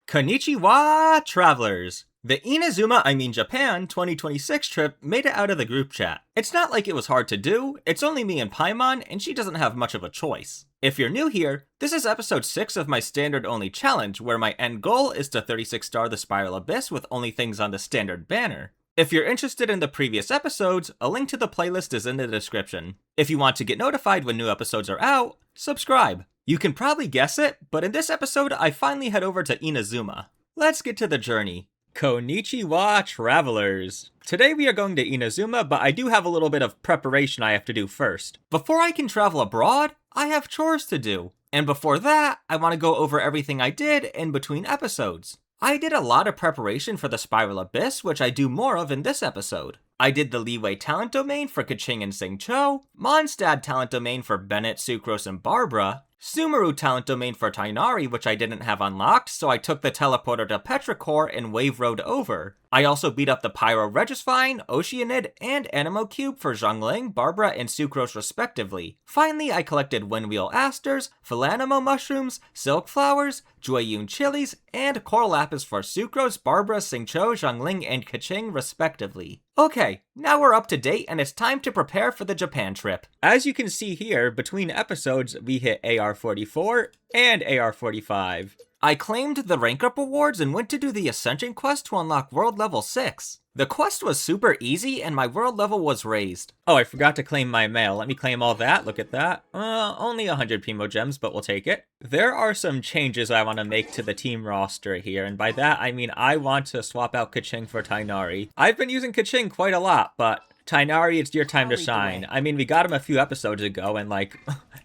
Konnichiwa, travelers! The Japan 2026 trip made it out of the group chat. It's not like it was hard to do, it's only me and Paimon, and she doesn't have much of a choice. If you're new here, this is episode 6 of my standard only challenge, where my end goal is to 36-star the Spiral Abyss with only things on the standard banner. If you're interested in the previous episodes, a link to the playlist is in the description. If you want to get notified when new episodes are out, subscribe. You can probably guess it, but in this episode, I finally head over to Inazuma. Let's get to the journey. Konnichiwa, travelers! Today we are going to Inazuma, but I do have a little bit of preparation I have to do first. Before I can travel abroad, I have chores to do. And before that, I want to go over everything I did in between episodes. I did a lot of preparation for the Spiral Abyss, which I do more of in this episode. I did the Leeway talent domain for Keqing and Xingqiu, Mondstadt talent domain for Bennett, Sucrose, and Barbara, Sumeru talent domain for Tighnari, which I didn't have unlocked, so I took the teleporter to Petrichor and wave rode over. I also beat up the Pyro Regisvine, Oceanid, and Anemo Cube for Zhongling, Barbara, and Sucrose respectively. Finally, I collected Windwheel Asters, Philanimo Mushrooms, Silk Flowers, Joyun Chilies, and Coral Lapis for Sucrose, Barbara, Xingqiu, Zhongling, and Keqing respectively. Okay, now we're up to date and it's time to prepare for the Japan trip. As you can see here, between episodes, we hit AR-44 and AR-45. I claimed the rank up awards and went to do the Ascension quest to unlock world level 6. The quest was super easy and my world level was raised. Oh, I forgot to claim my mail. Let me claim all that. Look at that. Only 100 Primogems, but we'll take it. There are some changes I want to make to the team roster here, and by that I mean I want to swap out Keqing for Tighnari. I've been using Keqing quite a lot, but Tighnari, it's your time to shine. I mean, we got him a few episodes ago and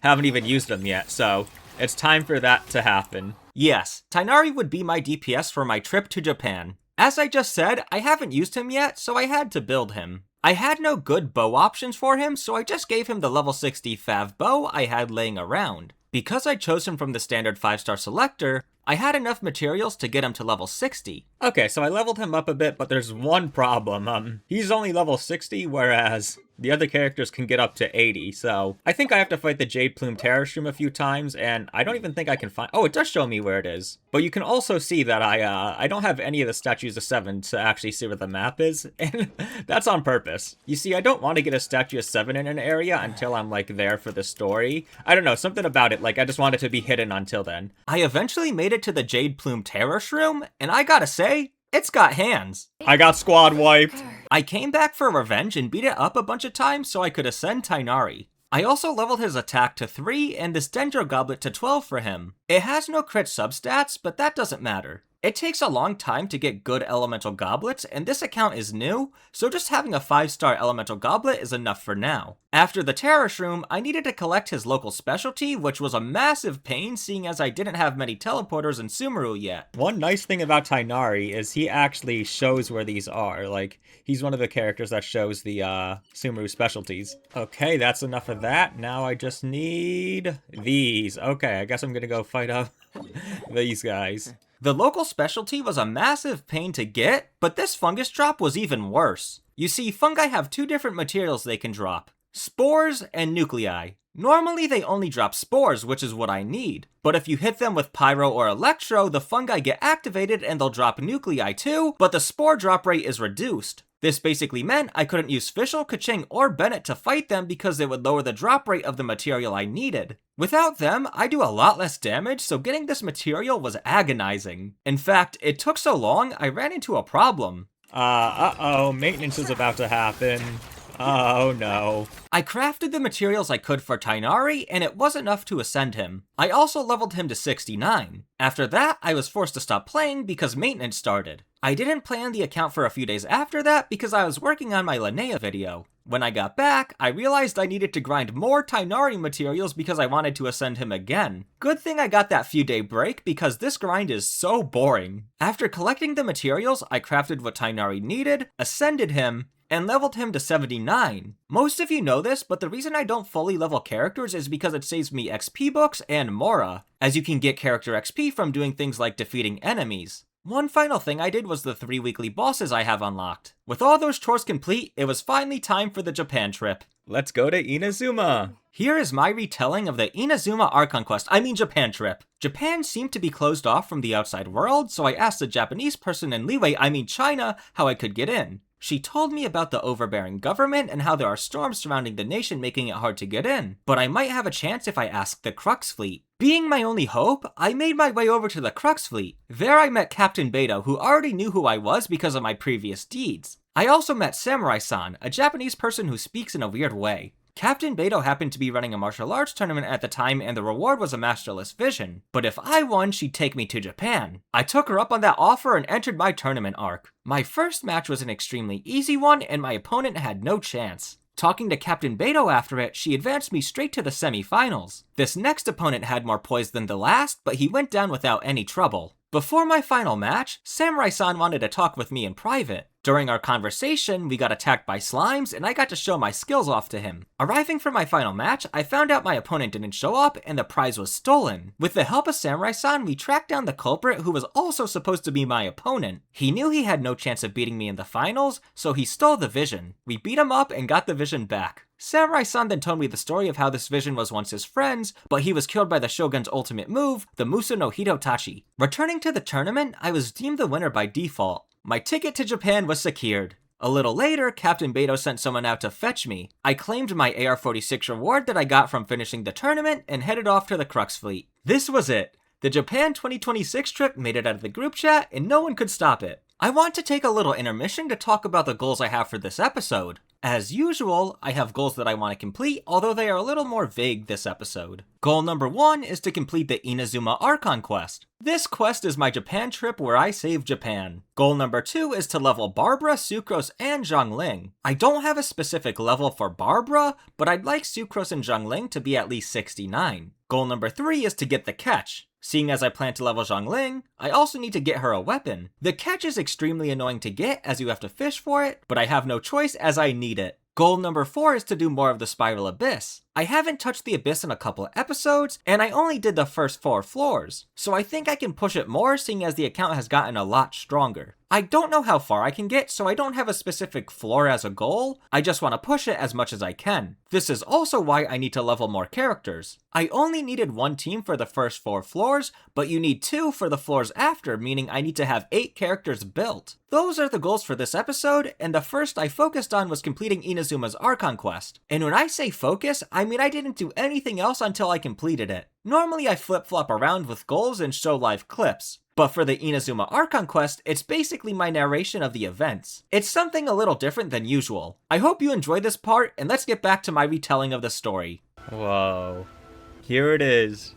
haven't even used him yet, so it's time for that to happen. Yes, Tighnari would be my DPS for my trip to Japan. As I just said, I haven't used him yet, so I had to build him. I had no good bow options for him, so I just gave him the level 60 Fav bow I had laying around. Because I chose him from the standard 5-star selector, I had enough materials to get him to level 60. Okay, so I leveled him up a bit, but there's one problem. He's only level 60, whereas the other characters can get up to 80, so I think I have to fight the Jade Plume Terror Shroom a few times, and I don't even think I can find— oh, it does show me where it is. But you can also see that I don't have any of the statues of 7 to actually see where the map is, and that's on purpose. You see, I don't want to get a statue of 7 in an area until I'm, there for the story. I don't know, something about it, I just want it to be hidden until then. I eventually made it to the Jade Plume Terror Shroom, and I gotta say, it's got hands. I got squad wiped. I came back for revenge and beat it up a bunch of times so I could ascend Tighnari. I also leveled his attack to 3 and this Dendro Goblet to 12 for him. It has no crit substats, but that doesn't matter. It takes a long time to get good elemental goblets, and this account is new, so just having a 5-star elemental goblet is enough for now. After the Terror Shroom, I needed to collect his local specialty, which was a massive pain seeing as I didn't have many teleporters in Sumeru yet. One nice thing about Tighnari is he actually shows where these are, he's one of the characters that shows the Sumeru specialties. Okay, that's enough of that. Now I just need these. Okay, I guess I'm gonna go fight up these guys. The local specialty was a massive pain to get, but this fungus drop was even worse. You see, fungi have 2 different materials they can drop: spores and nuclei. Normally they only drop spores, which is what I need, but if you hit them with pyro or electro, the fungi get activated and they'll drop nuclei too, but the spore drop rate is reduced. This basically meant I couldn't use Fischl, Keqing, or Bennett to fight them because they would lower the drop rate of the material I needed. Without them, I do a lot less damage, so getting this material was agonizing. In fact, it took so long, I ran into a problem. Uh-oh, maintenance is about to happen. Oh no. I crafted the materials I could for Tighnari, and it was enough to ascend him. I also leveled him to 69. After that, I was forced to stop playing because maintenance started. I didn't play on the account for a few days after that because I was working on my Linnea video. When I got back, I realized I needed to grind more Tighnari materials because I wanted to ascend him again. Good thing I got that few day break because this grind is so boring. After collecting the materials, I crafted what Tighnari needed, ascended him, and leveled him to 79. Most of you know this, but the reason I don't fully level characters is because it saves me XP books and Mora, as you can get character XP from doing things like defeating enemies. One final thing I did was the 3 weekly bosses I have unlocked. With all those chores complete, it was finally time for the Japan trip. Let's go to Inazuma! Here is my retelling of the Inazuma Archon Quest, Japan trip. Japan seemed to be closed off from the outside world, so I asked a Japanese person in Liyue, China, how I could get in. She told me about the overbearing government and how there are storms surrounding the nation making it hard to get in, but I might have a chance if I ask the Crux Fleet. Being my only hope, I made my way over to the Crux Fleet. There I met Captain Beto, who already knew who I was because of my previous deeds. I also met Samurai-san, a Japanese person who speaks in a weird way. Captain Beto happened to be running a martial arts tournament at the time and the reward was a masterless vision, but if I won, she'd take me to Japan. I took her up on that offer and entered my tournament arc. My first match was an extremely easy one and my opponent had no chance. Talking to Captain Beto after it, she advanced me straight to the semi-finals. This next opponent had more poise than the last, but he went down without any trouble. Before my final match, Samurai-san wanted to talk with me in private. During our conversation, we got attacked by slimes, and I got to show my skills off to him. Arriving for my final match, I found out my opponent didn't show up, and the prize was stolen. With the help of Samurai-san, we tracked down the culprit who was also supposed to be my opponent. He knew he had no chance of beating me in the finals, so he stole the vision. We beat him up and got the vision back. Samurai-san then told me the story of how this vision was once his friend's, but he was killed by the Shogun's ultimate move, the Musa no Hidotachi. Returning to the tournament, I was deemed the winner by default. My ticket to Japan was secured. A little later, Captain Beto sent someone out to fetch me. I claimed my AR-46 reward that I got from finishing the tournament and headed off to the Crux Fleet. This was it. The Japan 2026 trip made it out of the group chat and no one could stop it. I want to take a little intermission to talk about the goals I have for this episode. As usual, I have goals that I want to complete, although they are a little more vague this episode. Goal number 1 is to complete the Inazuma Archon Quest. This quest is my Japan trip where I save Japan. Goal number 2 is to level Barbara, Sucrose, and Zhongling. I don't have a specific level for Barbara, but I'd like Sucrose and Zhongling to be at least 69. Goal number 3 is to get the catch. Seeing as I plan to level Zhongling, I also need to get her a weapon. The catch is extremely annoying to get as you have to fish for it, but I have no choice as I need it. Goal number 4 is to do more of the Spiral Abyss. I haven't touched the Abyss in a couple episodes, and I only did the first 4 floors, so I think I can push it more seeing as the account has gotten a lot stronger. I don't know how far I can get, so I don't have a specific floor as a goal, I just want to push it as much as I can. This is also why I need to level more characters. I only needed 1 team for the first 4 floors, but you need 2 for the floors after, meaning I need to have 8 characters built. Those are the goals for this episode, and the first I focused on was completing Inazuma's Archon Quest. And when I say focus, I didn't do anything else until I completed it. Normally I flip-flop around with goals and show live clips, but for the Inazuma Archon Quest, it's basically my narration of the events. It's something a little different than usual. I hope you enjoyed this part, and let's get back to my retelling of the story. Whoa. Here it is.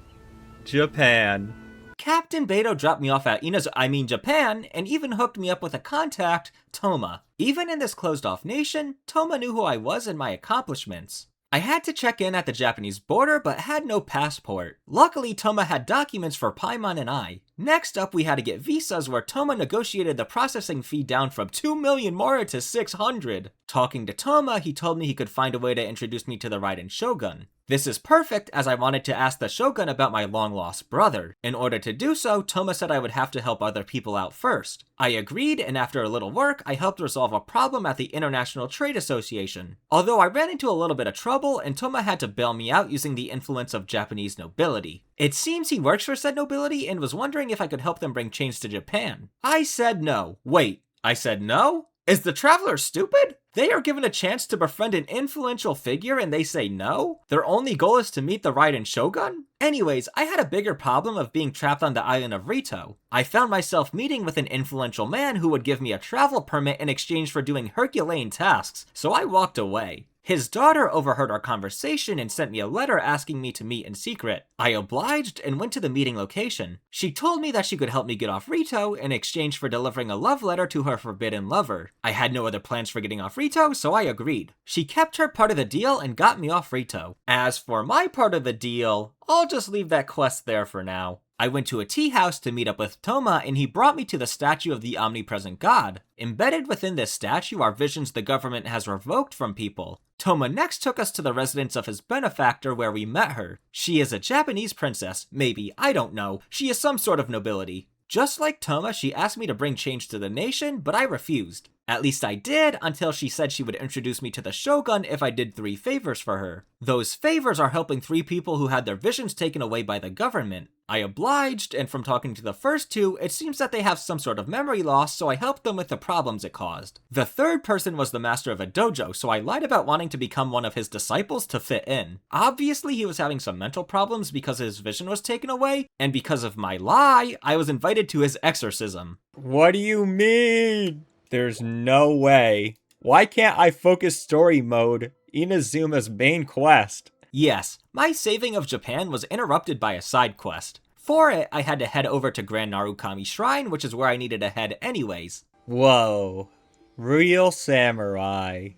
Japan. Captain Beto dropped me off at Japan, and even hooked me up with a contact, Toma. Even in this closed-off nation, Toma knew who I was and my accomplishments. I had to check in at the Japanese border, but had no passport. Luckily, Toma had documents for Paimon and I. Next up, we had to get visas where Toma negotiated the processing fee down from 2 million mora to 600. Talking to Toma, he told me he could find a way to introduce me to the Raiden Shogun. This is perfect as I wanted to ask the Shogun about my long-lost brother. In order to do so, Toma said I would have to help other people out first. I agreed, and after a little work, I helped resolve a problem at the International Trade Association. Although I ran into a little bit of trouble, and Toma had to bail me out using the influence of Japanese nobility. It seems he works for said nobility and was wondering if I could help them bring change to Japan. I said no. Wait, I said no? Is the traveler stupid? They are given a chance to befriend an influential figure and they say no? Their only goal is to meet the Raiden Shogun? Anyways, I had a bigger problem of being trapped on the island of Rito. I found myself meeting with an influential man who would give me a travel permit in exchange for doing Herculean tasks, so I walked away. His daughter overheard our conversation and sent me a letter asking me to meet in secret. I obliged and went to the meeting location. She told me that she could help me get off Rito in exchange for delivering a love letter to her forbidden lover. I had no other plans for getting off Rito, so I agreed. She kept her part of the deal and got me off Rito. As for my part of the deal, I'll just leave that quest there for now. I went to a tea house to meet up with Toma and he brought me to the statue of the omnipresent god. Embedded within this statue are visions the government has revoked from people. Toma next took us to the residence of his benefactor where we met her. She is a Japanese princess, maybe, I don't know. She is some sort of nobility. Just like Toma, she asked me to bring change to the nation, but I refused. At least I did, until she said she would introduce me to the Shogun if I did 3 favors for her. Those favors are helping 3 people who had their visions taken away by the government. I obliged, and from talking to the first 2, it seems that they have some sort of memory loss, so I helped them with the problems it caused. The 3rd person was the master of a dojo, so I lied about wanting to become one of his disciples to fit in. Obviously, he was having some mental problems because his vision was taken away, and because of my lie, I was invited to his exorcism. What do you mean? There's no way. Why can't I focus story mode? Inazuma's main quest. Yes, my saving of Japan was interrupted by a side quest. For it, I had to head over to Grand Narukami Shrine, which is where I needed to head anyways. Whoa. Real samurai.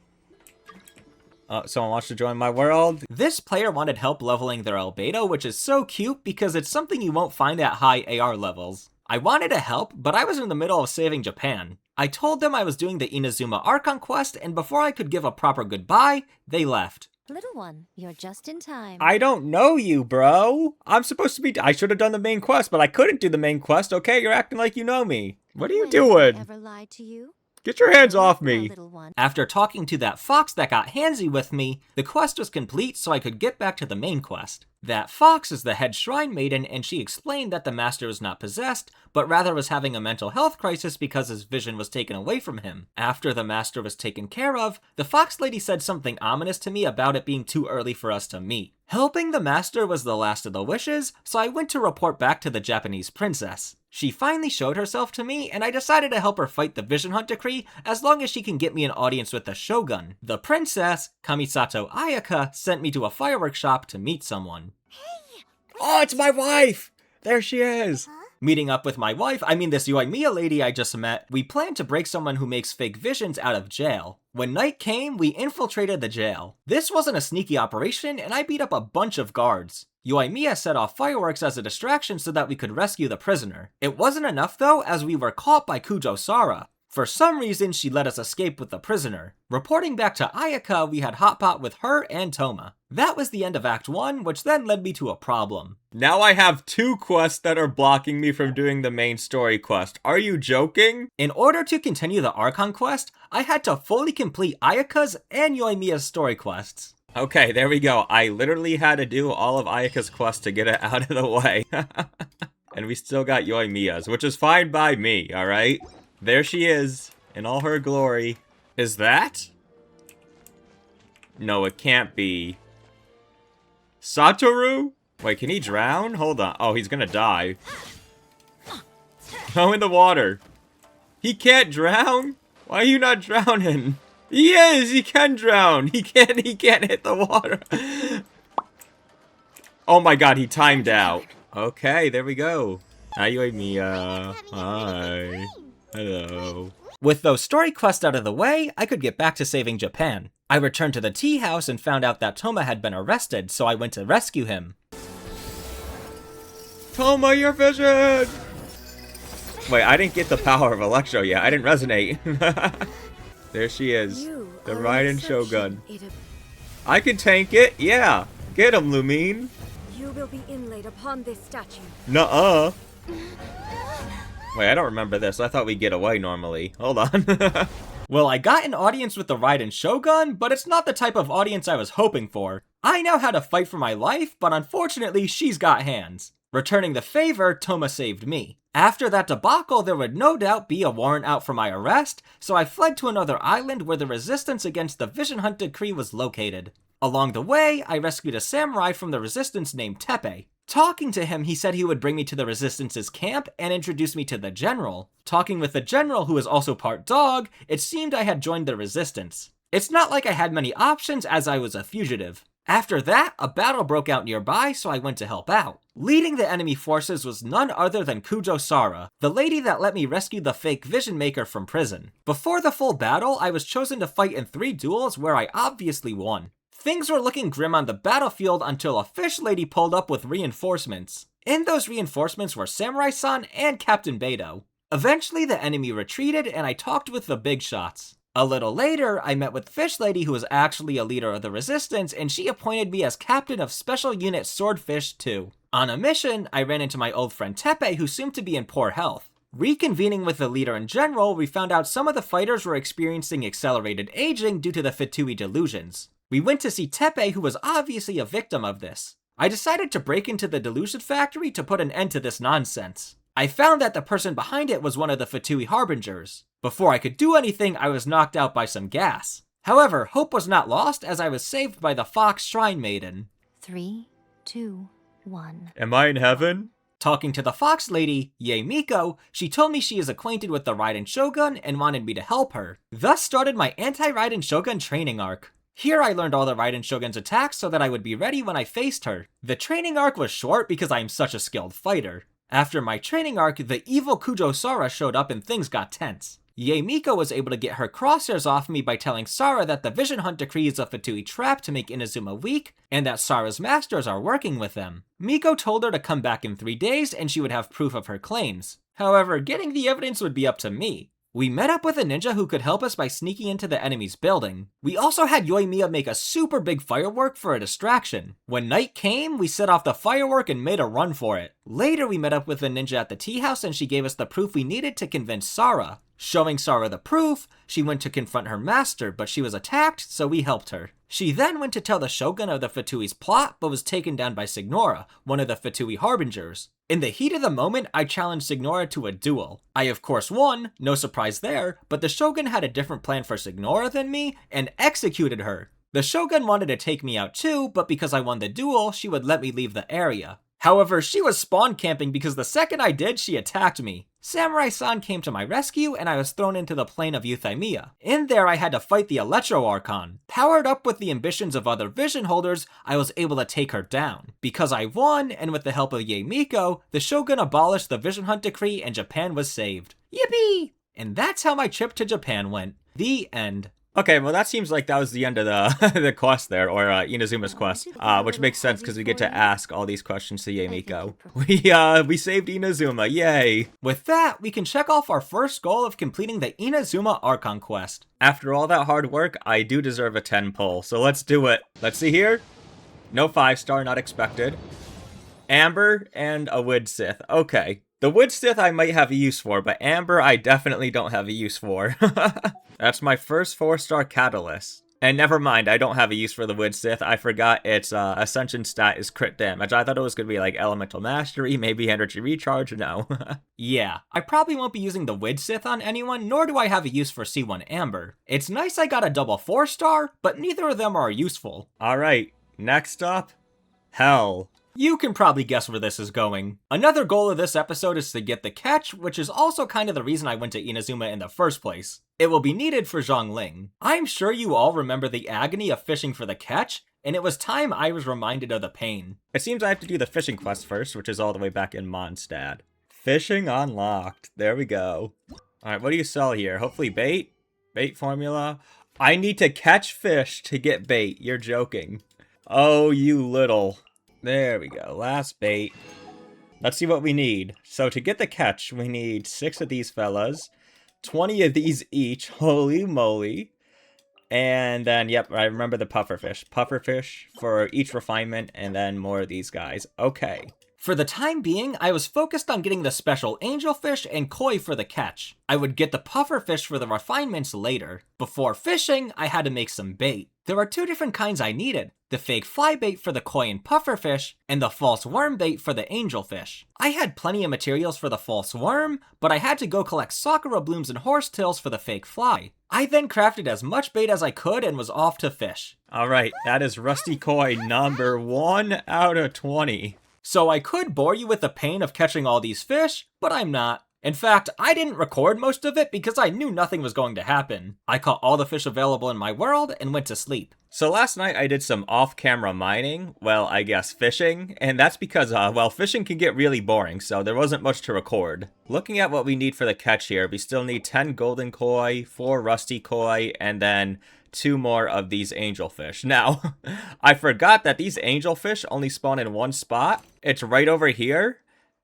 Someone wants to join my world? This player wanted help leveling their albedo, which is so cute because it's something you won't find at high AR levels. I wanted to help, but I was in the middle of saving Japan. I told them I was doing the Inazuma Archon Quest, and before I could give a proper goodbye, they left. Little one, you're just in time. I don't know you, bro. I should have done the main quest, but I couldn't do the main quest, okay? You're acting like you know me. What are you doing? Ever lied to you? Get your hands off me. Little one. After talking to that fox that got handsy with me, the quest was complete so I could get back to the main quest. That fox is the head shrine maiden, and she explained that the master was not possessed, but rather was having a mental health crisis because his vision was taken away from him. After the master was taken care of, the fox lady said something ominous to me about it being too early for us to meet. Helping the master was the last of the wishes, so I went to report back to the Japanese princess. She finally showed herself to me, and I decided to help her fight the Vision Hunt decree as long as she can get me an audience with the Shogun. The princess, Kamisato Ayaka, sent me to a fireworks shop to meet someone. Hey! Oh, it's my wife! There she is! Huh? Meeting up with my wife, I mean this Yoimiya lady I just met, we planned to break someone who makes fake visions out of jail. When night came, we infiltrated the jail. This wasn't a sneaky operation, and I beat up a bunch of guards. Yoimiya set off fireworks as a distraction so that we could rescue the prisoner. It wasn't enough though, as we were caught by Kujo Sara. For some reason, she let us escape with the prisoner. Reporting back to Ayaka, we had hotpot with her and Toma. That was the end of Act 1, which then led me to a problem. Now I have 2 quests that are blocking me from doing the main story quest. Are you joking? In order to continue the Archon quest, I had to fully complete Ayaka's and Yoimiya's story quests. Okay, there we go. I literally had to do all of Ayaka's quest to get it out of the way. And we still got Yoimiya's, which is fine by me, alright? There she is, in all her glory. Is that? No, it can't be. Satoru? Wait, can he drown? Hold on. Oh, he's gonna die. Go in the water. He can't drown? Why are you not drowning? He is! He can drown! He can't hit the water. Oh my god, he timed out. Okay, there we go. Hi, Yoimiya. Hi. Hello. With those story quests out of the way, I could get back to saving Japan. I returned to the tea house and found out that Toma had been arrested, so I went to rescue him. Toma, your vision! Wait, I didn't get the power of Electro yet. I didn't resonate. There she is. The Raiden Shogun. I can tank it. Yeah. Get him, Lumine. You will be inlaid upon this statue. Nuh-uh. Wait, I don't remember this. I thought we'd get away normally. Hold on. Well, I got an audience with the Raiden Shogun, but it's not the type of audience I was hoping for. I know how to fight for my life, but unfortunately, she's got hands. Returning the favor, Toma saved me. After that debacle, there would no doubt be a warrant out for my arrest, so I fled to another island where the resistance against the Vision Hunt decree was located. Along the way, I rescued a samurai from the resistance named Tepe. Talking to him, he said he would bring me to the Resistance's camp and introduce me to the general. Talking with the general, who is also part dog, it seemed I had joined the Resistance. It's not like I had many options as I was a fugitive. After that, a battle broke out nearby, so I went to help out. Leading the enemy forces was none other than Kujo Sara, the lady that let me rescue the fake Vision Maker from prison. Before the full battle, I was chosen to fight in 3 duels where I obviously won. Things were looking grim on the battlefield until a fish lady pulled up with reinforcements. In those reinforcements were Samurai-san and Captain Beidou. Eventually the enemy retreated and I talked with the big shots. A little later, I met with Fish Lady, who was actually a leader of the Resistance, and she appointed me as captain of Special Unit Swordfish 2. On a mission, I ran into my old friend Tepe, who seemed to be in poor health. Reconvening with the leader and general, we found out some of the fighters were experiencing accelerated aging due to the Fatui delusions. We went to see Tepe, who was obviously a victim of this. I decided to break into the delusion factory to put an end to this nonsense. I found that the person behind it was one of the Fatui harbingers. Before I could do anything, I was knocked out by some gas. However, hope was not lost as I was saved by the Fox Shrine Maiden. 3, 2, 1. Am I in heaven? Talking to the Fox Lady, Yae Miko, she told me she is acquainted with the Raiden Shogun and wanted me to help her. Thus started my anti-Raiden Shogun training arc. Here I learned all the Raiden Shogun's attacks so that I would be ready when I faced her. The training arc was short because I am such a skilled fighter. After my training arc, the evil Kujo Sara showed up and things got tense. Yae Miko was able to get her crosshairs off me by telling Sara that the Vision Hunt decree is a Fatui trap to make Inazuma weak, and that Sara's masters are working with them. Miko told her to come back in 3 days and she would have proof of her claims. However, getting the evidence would be up to me. We met up with a ninja who could help us by sneaking into the enemy's building. We also had Yoimiya make a super big firework for a distraction. When night came, we set off the firework and made a run for it. Later, we met up with a ninja at the tea house and she gave us the proof we needed to convince Sara. Showing Sara the proof, she went to confront her master, but she was attacked, so we helped her. She then went to tell the Shogun of the Fatui's plot, but was taken down by Signora, one of the Fatui harbingers. In the heat of the moment, I challenged Signora to a duel. I of course won, no surprise there, but the Shogun had a different plan for Signora than me, and executed her. The Shogun wanted to take me out too, but because I won the duel, she would let me leave the area. However, she was spawn camping because the second I did, she attacked me. Samurai-san came to my rescue and I was thrown into the plane of Euthymia. In there I had to fight the Electro Archon. Powered up with the ambitions of other vision holders, I was able to take her down. Because I won, and with the help of Yae Miko, the Shogun abolished the Vision Hunt decree and Japan was saved. Yippee! And that's how my trip to Japan went. The end. Okay, well that seems like that was the end of the the quest there, or Inazuma's quest, which makes sense because we get to ask all these questions to Yae Miko. We saved Inazuma, yay! With that, we can check off our first goal of completing the Inazuma Archon Quest. After all that hard work, I do deserve a 10 pull, so let's do it. Let's see here. No 5-star, not expected. Amber and a Wood Sith. Okay. The Wood Sith I might have a use for, but Amber I definitely don't have a use for. That's my first 4-star Catalyst. And never mind, I don't have a use for the Wood Sith. I forgot its Ascension stat is crit damage. I thought it was going to be like Elemental Mastery, maybe Energy Recharge, no. Yeah, I probably won't be using the Wood Sith on anyone, nor do I have a use for C1 Amber. It's nice I got a double 4-star, but neither of them are useful. Alright, next up, Hell. You can probably guess where this is going. Another goal of this episode is to get the catch, which is also kind of the reason I went to Inazuma in the first place. It will be needed for Zhongling. I'm sure you all remember the agony of fishing for the catch, and it was time I was reminded of the pain. It seems I have to do the fishing quest first, which is all the way back in Mondstadt. Fishing unlocked. There we go. Alright, what do you sell here? Hopefully bait? Bait formula? I need to catch fish to get bait. You're joking. Oh, you little... There we go, last bait. Let's see what we need. So to get the catch, we need 6 of these fellas, 20 of these each, holy moly. And then, yep, I remember the pufferfish. Pufferfish for each refinement, and then more of these guys. Okay. For the time being, I was focused on getting the special angelfish and koi for the catch. I would get the pufferfish for the refinements later. Before fishing, I had to make some bait. There are 2 different kinds I needed. The fake fly bait for the koi and pufferfish, and the false worm bait for the angelfish. I had plenty of materials for the false worm, but I had to go collect sakura blooms and horsetails for the fake fly. I then crafted as much bait as I could and was off to fish. Alright, that is Rusty Koi number 1 out of 20. So I could bore you with the pain of catching all these fish, but I'm not. In fact, I didn't record most of it because I knew nothing was going to happen. I caught all the fish available in my world and went to sleep. So last night I did some off-camera mining, well, I guess fishing, and that's because, well, fishing can get really boring, so there wasn't much to record. Looking at what we need for the catch here, we still need 10 golden koi, 4 rusty koi, and then 2 more of these angelfish. Now, I forgot that these angelfish only spawn in one spot. It's right over here.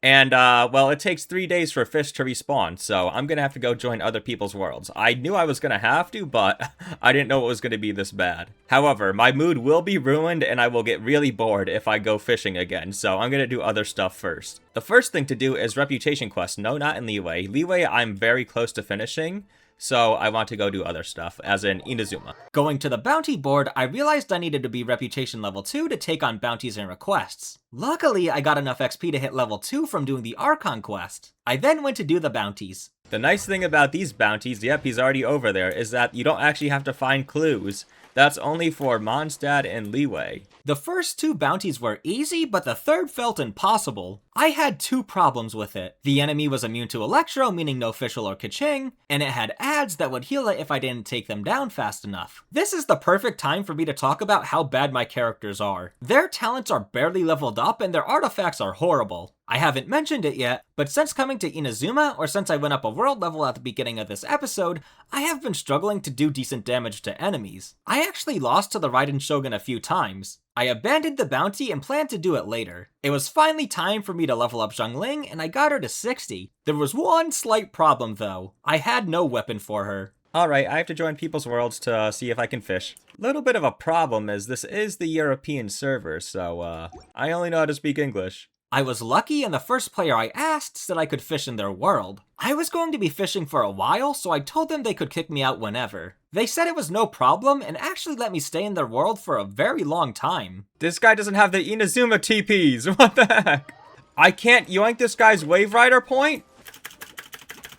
And, well, it takes 3 days for fish to respawn, so I'm gonna have to go join other people's worlds. I knew I was gonna have to, but I didn't know it was gonna be this bad. However, my mood will be ruined and I will get really bored if I go fishing again, so I'm gonna do other stuff first. The first thing to do is reputation quest. No, not in Liyue. Liyue, I'm very close to finishing, so I want to go do other stuff, as in Inazuma. Going to the bounty board, I realized I needed to be reputation level 2 to take on bounties and requests. Luckily, I got enough XP to hit level 2 from doing the Archon Quest. I then went to do the bounties. The nice thing about these bounties, yep, he's already over there, is that you don't actually have to find clues. That's only for Mondstadt and Liyue. The first 2 bounties were easy, but the third felt impossible. I had 2 problems with it. The enemy was immune to Electro, meaning no Fischl or Kaching, and it had ads that would heal it if I didn't take them down fast enough. This is the perfect time for me to talk about how bad my characters are. Their talents are barely leveled up and their artifacts are horrible. I haven't mentioned it yet, but since coming to Inazuma, or since I went up a world level at the beginning of this episode, I have been struggling to do decent damage to enemies. I actually lost to the Raiden Shogun a few times. I abandoned the bounty and planned to do it later. It was finally time for me to level up Xiangling, and I got her to 60. There was one slight problem though. I had no weapon for her. Alright, I have to join people's worlds to see if I can fish. Little bit of a problem is this is the European server, so I only know how to speak English. I was lucky and the first player I asked said I could fish in their world. I was going to be fishing for a while, so I told them they could kick me out whenever. They said it was no problem and actually let me stay in their world for a very long time. This guy doesn't have the Inazuma TPs, what the heck? I can't yoink this guy's Wave Rider point?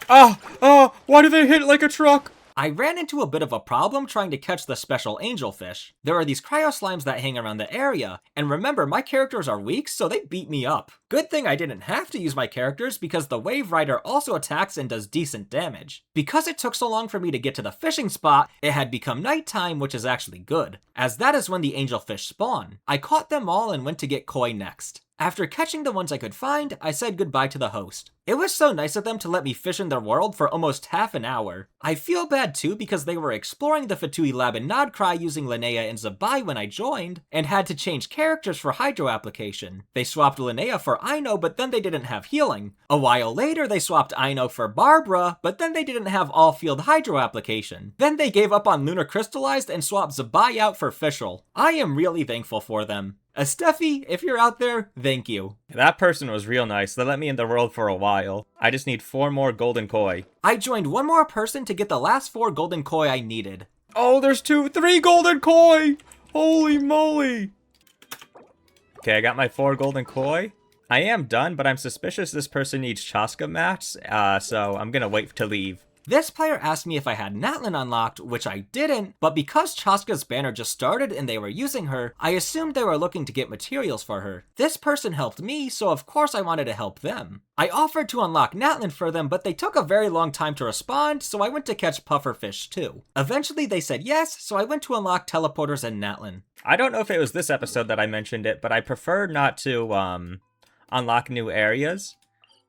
Why do they hit like a truck? I ran into a bit of a problem trying to catch the special angelfish. There are these cryo slimes that hang around the area, and remember, my characters are weak, so they beat me up. Good thing I didn't have to use my characters because the Wave Rider also attacks and does decent damage. Because it took so long for me to get to the fishing spot, it had become nighttime, which is actually good, as that is when the angelfish spawn. I caught them all and went to get koi next. After catching the ones I could find, I said goodbye to the host. It was so nice of them to let me fish in their world for almost half an hour. I feel bad too because they were exploring the Fatui lab in Nodcry using Linnea and Zabai when I joined, and had to change characters for Hydro application. They swapped Linnea for Aino, but then they didn't have healing. A while later they swapped Aino for Barbara, but then they didn't have all field Hydro application. Then they gave up on Lunar Crystallized and swapped Zabai out for Fischl. I am really thankful for them. Steffi, if you're out there, thank you. That person was real nice. They let me in the world for a while. I just need 4 more golden koi. I joined one more person to get the last 4 golden koi I needed. Oh, there's 3 golden koi! Holy moly! Okay, I got my 4 golden koi. I am done, but I'm suspicious this person needs Chaska mats, so I'm gonna wait to leave. This player asked me if I had Natlin unlocked, which I didn't, but because Chaska's banner just started and they were using her, I assumed they were looking to get materials for her. This person helped me, so of course I wanted to help them. I offered to unlock Natlin for them, but they took a very long time to respond, so I went to catch pufferfish too. Eventually they said yes, so I went to unlock teleporters and Natlin. I don't know if it was this episode that I mentioned it, but I prefer not to unlock new areas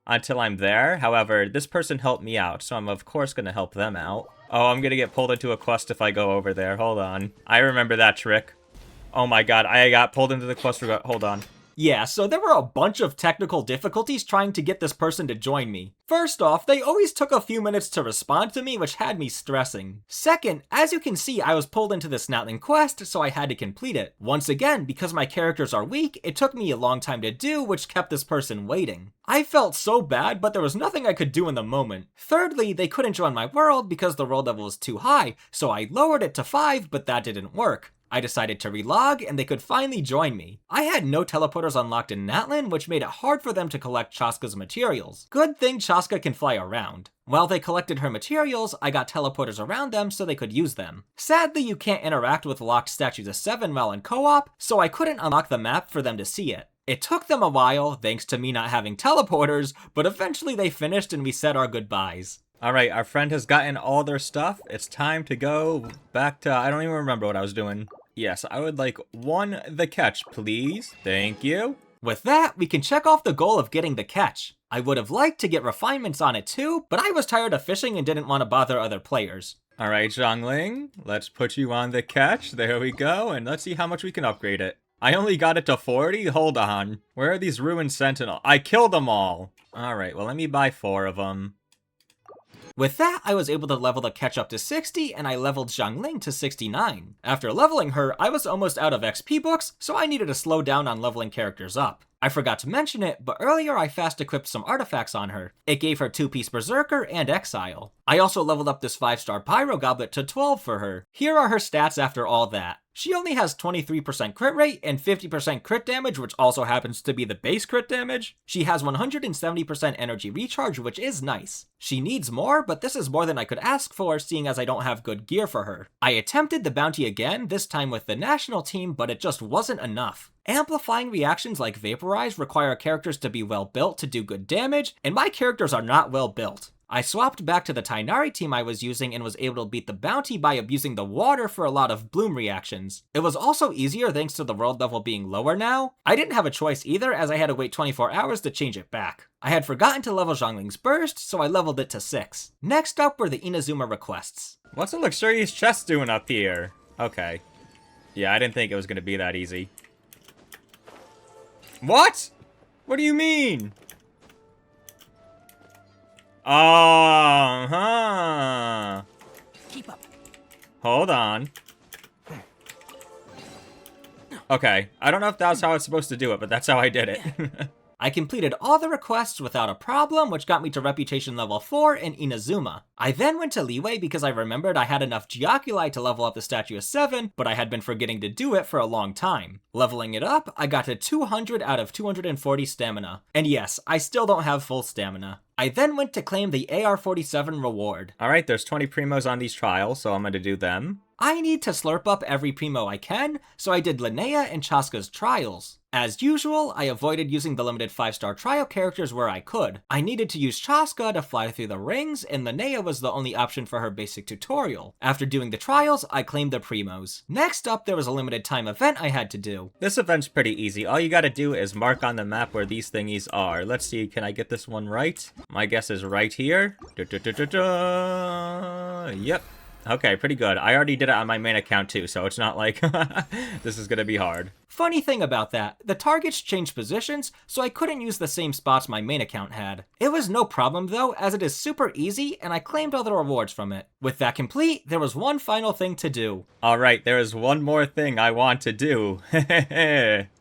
until I'm there. However, this person helped me out, so I'm of course gonna help them out. Oh, I'm gonna get pulled into a quest if I go over there. Hold on. I remember that trick. Oh my god, I got pulled into the quest. Hold on. Yeah, so there were a bunch of technical difficulties trying to get this person to join me. First off, they always took a few minutes to respond to me, which had me stressing. Second, as you can see, I was pulled into this Natlin quest, so I had to complete it. Once again, because my characters are weak, it took me a long time to do, which kept this person waiting. I felt so bad, but there was nothing I could do in the moment. Thirdly, they couldn't join my world because the world level was too high, so I lowered it to 5, but that didn't work. I decided to relog, and they could finally join me. I had no teleporters unlocked in Natlin, which made it hard for them to collect Chaska's materials. Good thing Chaska can fly around. While they collected her materials, I got teleporters around them so they could use them. Sadly, you can't interact with locked statues of 7 while in co-op, so I couldn't unlock the map for them to see it. It took them a while, thanks to me not having teleporters, but eventually they finished and we said our goodbyes. Alright, our friend has gotten all their stuff. It's time to go back to... I don't even remember what I was doing. Yes, I would like the catch, please. Thank you. With that, we can check off the goal of getting the catch. I would have liked to get refinements on it too, but I was tired of fishing and didn't want to bother other players. Alright, Xiangling, let's put you on the catch. There we go, and let's see how much we can upgrade it. I only got it to 40? Hold on. Where are these ruined sentinel? I killed them all. Alright, well let me buy 4 of them. With that, I was able to level the catch up to 60, and I leveled Xiangling to 69. After leveling her, I was almost out of XP books, so I needed to slow down on leveling characters up. I forgot to mention it, but earlier I fast equipped some artifacts on her. It gave her 2-piece Berserker and Exile. I also leveled up this 5-star Pyro Goblet to 12 for her. Here are her stats after all that. She only has 23% crit rate and 50% crit damage, which also happens to be the base crit damage. She has 170% energy recharge, which is nice. She needs more, but this is more than I could ask for, seeing as I don't have good gear for her. I attempted the bounty again, this time with the national team, but it just wasn't enough. Amplifying reactions like Vaporize require characters to be well built to do good damage, and my characters are not well built. I swapped back to the Tighnari team I was using and was able to beat the bounty by abusing the water for a lot of bloom reactions. It was also easier thanks to the world level being lower now. I didn't have a choice either, as I had to wait 24 hours to change it back. I had forgotten to level Xiangling's burst, so I leveled it to 6. Next up were the Inazuma requests. What's a luxurious chest doing up here? Okay. Yeah, I didn't think it was gonna be that easy. What? What do you mean? Uh-huh. Keep up. Hold on. Okay, I don't know if that's how I was supposed to do it, but that's how I did it. I completed all the requests without a problem, which got me to reputation level 4 in Inazuma. I then went to Leeway because I remembered I had enough Geoculi to level up the statue of 7, but I had been forgetting to do it for a long time. Leveling it up, I got to 200 out of 240 stamina. And yes, I still don't have full stamina. I then went to claim the AR-47 reward. Alright, there's 20 primos on these trials, so I'm gonna do them. I need to slurp up every primo I can, so I did Linnea and Chaska's trials. As usual, I avoided using the limited 5-star trial characters where I could. I needed to use Chaska to fly through the rings, and Linnea was the only option for her basic tutorial. After doing the trials, I claimed the primos. Next up, there was a limited time event I had to do. This event's pretty easy. All you gotta do is mark on the map where these thingies are. Let's see, can I get this one right? My guess is right here. Yep. Okay, pretty good. I already did it on my main account too, so it's not like this is gonna be hard. Funny thing about that, the targets changed positions, so I couldn't use the same spots my main account had. It was no problem though, as it is super easy, and I claimed all the rewards from it. With that complete, there was one final thing to do. Alright, there is one more thing I want to do.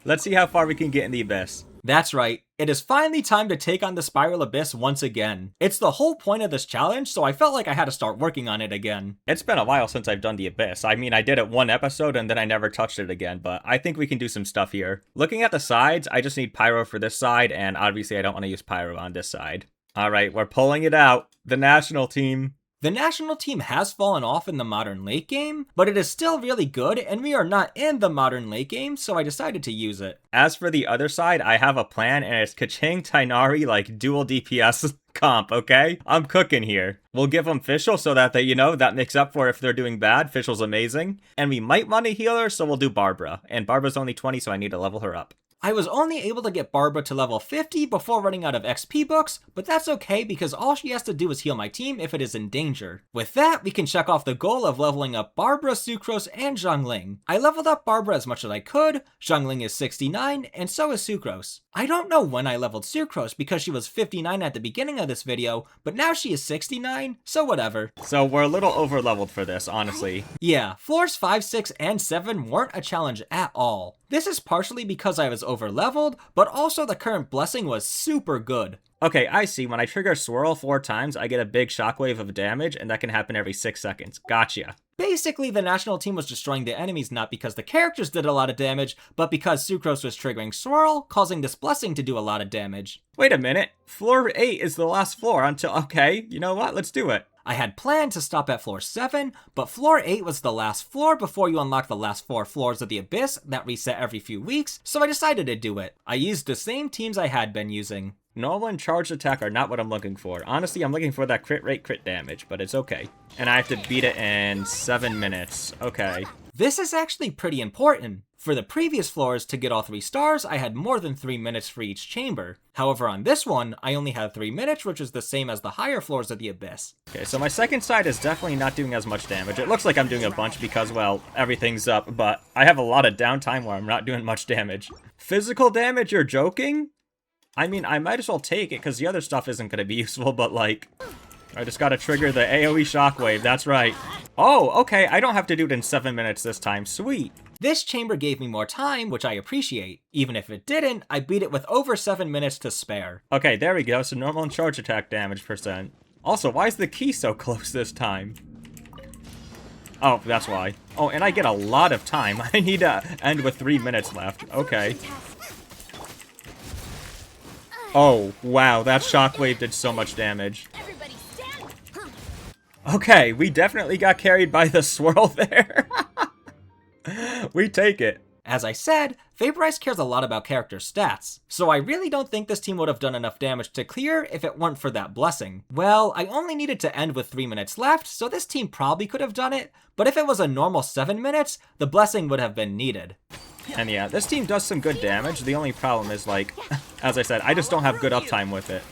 Let's see how far we can get in the Abyss. That's right, it is finally time to take on the Spiral Abyss once again. It's the whole point of this challenge, so I felt like I had to start working on it again. It's been a while since I've done the Abyss. I mean, I did it one episode and then I never touched it again, but I think we can do some stuff here. Looking at the sides, I just need Pyro for this side, and obviously I don't want to use Pyro on this side. Alright, we're pulling it out. The national team. The national team has fallen off in the modern late game, but it is still really good, and we are not in the modern late game, so I decided to use it. As for the other side, I have a plan, and it's Kaching Tighnari, like, dual DPS comp, okay? I'm cooking here. We'll give them Fischl so that they, you know, that makes up for if they're doing bad. Fischl's amazing. And we might want a healer, so we'll do Barbara. And Barbara's only 20, so I need to level her up. I was only able to get Barbara to level 50 before running out of XP books, but that's okay because all she has to do is heal my team if it is in danger. With that, we can check off the goal of leveling up Barbara, Sucrose, and Xiangling. I leveled up Barbara as much as I could, Xiangling is 69, and so is Sucrose. I don't know when I leveled Sucrose because she was 59 at the beginning of this video, but now she is 69, so whatever. So we're a little over leveled for this, honestly. Yeah, floors 5, 6, and 7 weren't a challenge at all. This is partially because I was over leveled, but also the current blessing was super good. Okay, I see. When I trigger Swirl 4 times, I get a big shockwave of damage, and that can happen every 6 seconds. Gotcha. Basically, the national team was destroying the enemies not because the characters did a lot of damage, but because Sucrose was triggering Swirl, causing this blessing to do a lot of damage. Wait a minute. Floor 8 is the last floor until... Okay, you know what? Let's do it. I had planned to stop at floor 7, but floor 8 was the last floor before you unlock the last 4 floors of the Abyss that reset every few weeks, so I decided to do it. I used the same teams I had been using. Normal and charged attack are not what I'm looking for. Honestly, I'm looking for that crit rate, crit damage, but it's okay. And I have to beat it in 7 minutes. Okay. This is actually pretty important. For the previous floors, to get all 3 stars, I had more than 3 minutes for each chamber. However, on this one, I only had 3 minutes, which is the same as the higher floors of the Abyss. Okay, so my second side is definitely not doing as much damage. It looks like I'm doing a bunch because, well, everything's up, but I have a lot of downtime where I'm not doing much damage. Physical damage, you're joking? I mean, I might as well take it because the other stuff isn't going to be useful, but like, I just gotta trigger the AoE shockwave, that's right. Oh, okay, I don't have to do it in 7 minutes this time, sweet. This chamber gave me more time, which I appreciate. Even if it didn't, I beat it with over 7 minutes to spare. Okay, there we go, so normal and charge attack damage %. Also, why is the key so close this time? Oh, that's why. Oh, and I get a lot of time. I need to end with 3 minutes left. Okay. Oh, wow, that shockwave did so much damage. Okay, we definitely got carried by the swirl there. We take it. As I said, Vaporize cares a lot about character stats, so I really don't think this team would have done enough damage to clear if it weren't for that blessing. Well, I only needed to end with 3 minutes left, so this team probably could have done it, but if it was a normal 7 minutes, the blessing would have been needed. And yeah, this team does some good damage. The only problem is, like, as I said, I just don't have good uptime with it.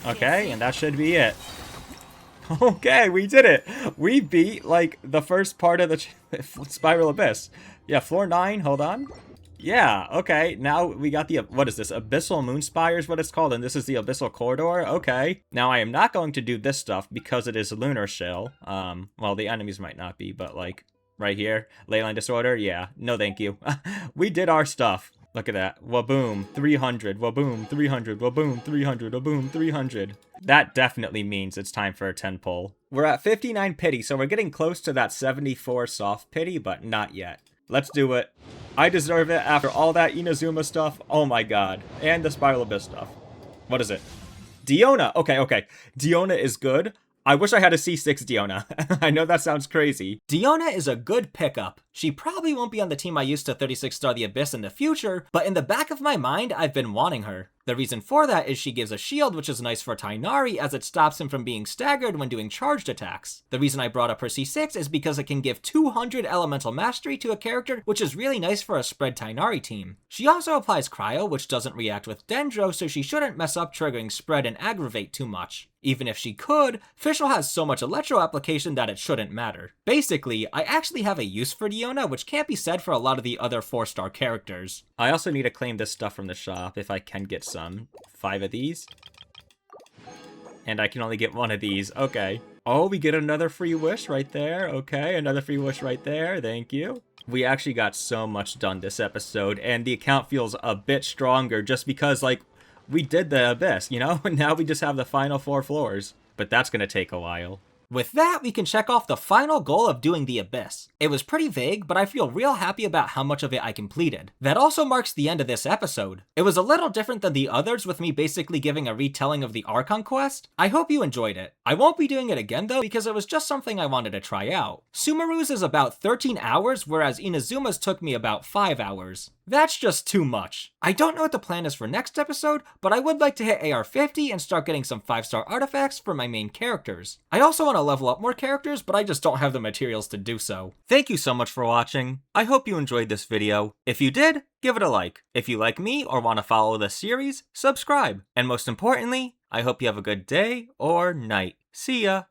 Okay, and that should be it. Okay, we did it. We beat, like, the first part of the Spiral Abyss. Yeah, floor 9, hold on. Yeah, okay, now we got the, what is this? Abyssal Moonspire is what it's called, and this is the Abyssal Corridor? Okay. Now, I am not going to do this stuff because it is Lunar Shell. Well, the enemies might not be, but, like, right here, Leyline Disorder, yeah, no thank you. We did our stuff. Look at that. Waboom, 300, waboom, 300, waboom, 300, waboom, 300. That definitely means it's time for a 10 pull. We're at 59 pity, so we're getting close to that 74 soft pity, but not yet. Let's do it. I deserve it after all that Inazuma stuff. Oh my god. And the Spiral Abyss stuff. What is it? Diona. Okay. Diona is good. I wish I had a C6 Diona. I know that sounds crazy. Diona is a good pickup. She probably won't be on the team I used to 36-star the Abyss in the future, but in the back of my mind, I've been wanting her. The reason for that is she gives a shield, which is nice for Tighnari as it stops him from being staggered when doing charged attacks. The reason I brought up her C6 is because it can give 200 elemental mastery to a character, which is really nice for a spread Tighnari team. She also applies cryo, which doesn't react with Dendro, so she shouldn't mess up triggering spread and aggravate too much. Even if she could, Fischl has so much electro application that it shouldn't matter. Basically, I actually have a use for Diona, which can't be said for a lot of the other 4-star characters. I also need to claim this stuff from the shop if I can get some. 5 of these. And I can only get 1 of these. Okay. Oh, we get another free wish right there. Okay, another free wish right there. Thank you. We actually got so much done this episode, and the account feels a bit stronger just because, like, we did the Abyss, you know? Now we just have the final 4 floors. But that's gonna take a while. With that, we can check off the final goal of doing the Abyss. It was pretty vague, but I feel real happy about how much of it I completed. That also marks the end of this episode. It was a little different than the others, with me basically giving a retelling of the Archon Quest. I hope you enjoyed it. I won't be doing it again though, because it was just something I wanted to try out. Sumeru's is about 13 hours, whereas Inazuma's took me about 5 hours. That's just too much. I don't know what the plan is for next episode, but I would like to hit AR 50 and start getting some 5-star artifacts for my main characters. I also want to level up more characters, but I just don't have the materials to do so. Thank you so much for watching. I hope you enjoyed this video. If you did, give it a like. If you like me or want to follow this series, subscribe. And most importantly, I hope you have a good day or night. See ya!